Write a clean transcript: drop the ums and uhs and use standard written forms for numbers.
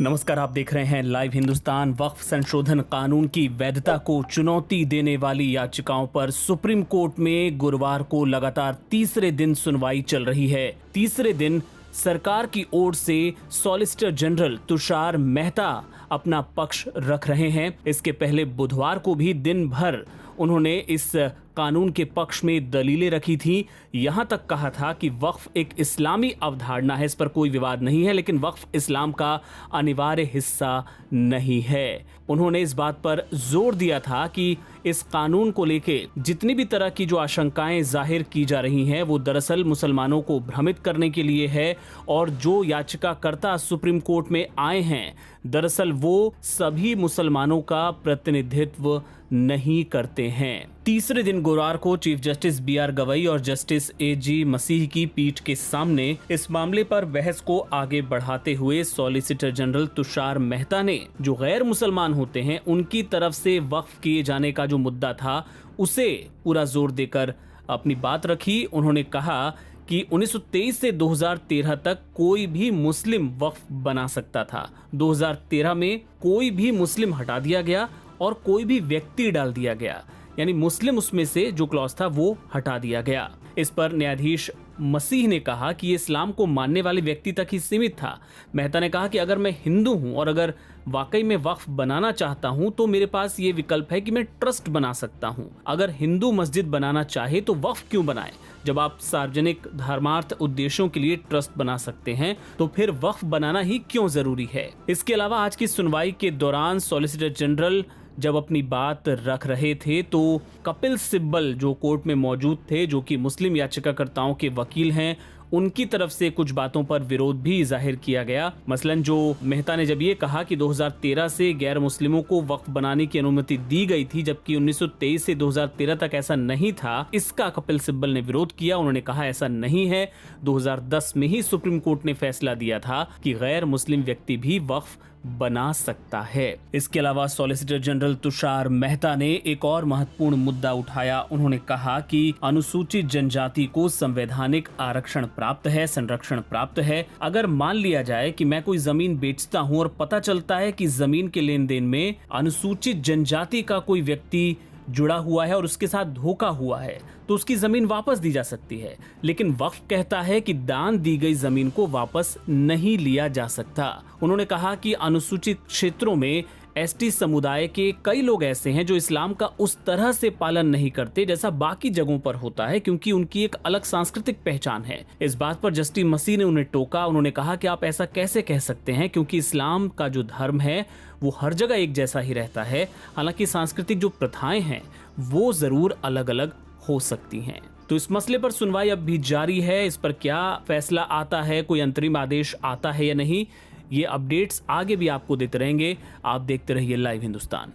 नमस्कार, आप देख रहे हैं लाइव हिंदुस्तान। वक्फ संशोधन कानून की वैधता को चुनौती देने वाली याचिकाओं पर सुप्रीम कोर्ट में गुरुवार को लगातार तीसरे दिन सुनवाई चल रही है। तीसरे दिन सरकार की ओर से सॉलिसिटर जनरल तुषार मेहता अपना पक्ष रख रहे हैं। इसके पहले बुधवार को भी दिन भर उन्होंने इस कानून के पक्ष में दलीलें रखी थी। यहां तक कहा था कि वक्फ एक इस्लामी अवधारणा है, इस पर कोई विवाद नहीं है, लेकिन वक्फ इस्लाम का अनिवार्य हिस्सा नहीं है। उन्होंने इस बात पर जोर दिया था कि इस कानून को लेके जितनी भी तरह की जो आशंकाएं जाहिर की जा रही हैं वो दरअसल मुसलमानों को भ्रमित करने के लिए है, और जो याचिकाकर्ता सुप्रीम कोर्ट में आए हैं दरअसल वो सभी मुसलमानों का प्रतिनिधित्व नहीं करते हैं। तीसरे दिन गुरुवार को चीफ जस्टिस बी.आर. गवई और जस्टिस ए.जी. मसीह की पीठ के सामने इस मामले पर बहस को आगे बढ़ाते हुए सॉलिसिटर जनरल तुषार मेहता ने जो गैर मुसलमान होते हैं उनकी तरफ से वक्फ किए जाने का जो मुद्दा था उसे पूरा जोर देकर अपनी बात रखी। उन्होंने कहा कि 1923 से 2013 तक कोई भी मुस्लिम वक्फ बना सकता था। 2013 में कोई भी मुस्लिम हटा दिया गया और कोई भी व्यक्ति डाल दिया गया, यानी मुस्लिम उसमें से जो क्लॉज था वो हटा दिया गया। इस पर न्यायाधीश मसीह ने कहा कि ये इस्लाम को मानने वाले व्यक्ति तक ही सीमित था। मेहता ने कहा कि अगर मैं हिंदू हूं और अगर वाकई में वक्फ बनाना चाहता हूं तो मेरे पास ये विकल्प है कि मैं ट्रस्ट बना सकता हूं। अगर हिंदू मस्जिद बनाना चाहे तो वक्फ क्यों बनाए? जब आप सार्वजनिक धर्मार्थ उद्देश्यों के लिए ट्रस्ट बना सकते हैं तो फिर वक्फ बनाना ही क्यों जरूरी है? इसके अलावा आज की सुनवाई के दौरान सॉलिसिटर जनरल जब अपनी बात रख रहे थे तो कपिल सिब्बल जो कोर्ट में मौजूद थे, जो कि मुस्लिम याचिकाकर्ताओं के वकील हैं, उनकी तरफ से कुछ बातों पर विरोध भी जाहिर किया गया। मसलन जो मेहता ने जब ये कहा कि 2013 से गैर मुस्लिमों को वक्फ बनाने की अनुमति दी गई थी जबकि 1923 से 2013 तक ऐसा नहीं था, इसका कपिल सिब्बल ने विरोध किया। उन्होंने कहा ऐसा नहीं है, 2010 में ही सुप्रीम कोर्ट ने फैसला दिया था कि गैर मुस्लिम व्यक्ति भी वक्फ बना सकता है। इसके अलावा सॉलिसिटर जनरल तुषार मेहता ने एक और महत्वपूर्ण मुद्दा उठाया। उन्होंने कहा कि अनुसूचित जनजाति को संवैधानिक आरक्षण प्राप्त है, संरक्षण प्राप्त है। अगर मान लिया जाए कि मैं कोई जमीन बेचता हूं और पता चलता है कि जमीन के लेन देन में अनुसूचित जनजाति का कोई व्यक्ति जुड़ा हुआ है और उसके साथ धोखा हुआ है तो उसकी जमीन वापस दी जा सकती है, लेकिन वक्फ कहता है कि दान दी गई जमीन को वापस नहीं लिया जा सकता। उन्होंने कहा कि अनुसूचित क्षेत्रों में एसटी समुदाय के कई लोग ऐसे हैं जो इस्लाम का उस तरह से पालन नहीं करते जैसा बाकी जगहों पर होता है, क्योंकि उनकी एक अलग सांस्कृतिक पहचान है। इस बात पर जस्टिस मसीह ने उन्हें टोका। उन्होंने कहा कि आप ऐसा कैसे कह सकते हैं, क्योंकि इस्लाम का जो धर्म है वो हर जगह एक जैसा ही रहता है। हालांकि सांस्कृतिक जो प्रथाएं हैं वो जरूर अलग अलग हो सकती हैं। तो इस मसले पर सुनवाई अब भी जारी है। इस पर क्या फैसला आता है, कोई अंतरिम आदेश आता है या नहीं, ये अपडेट्स आगे भी आपको देते रहेंगे। आप देखते रहिए लाइव हिंदुस्तान।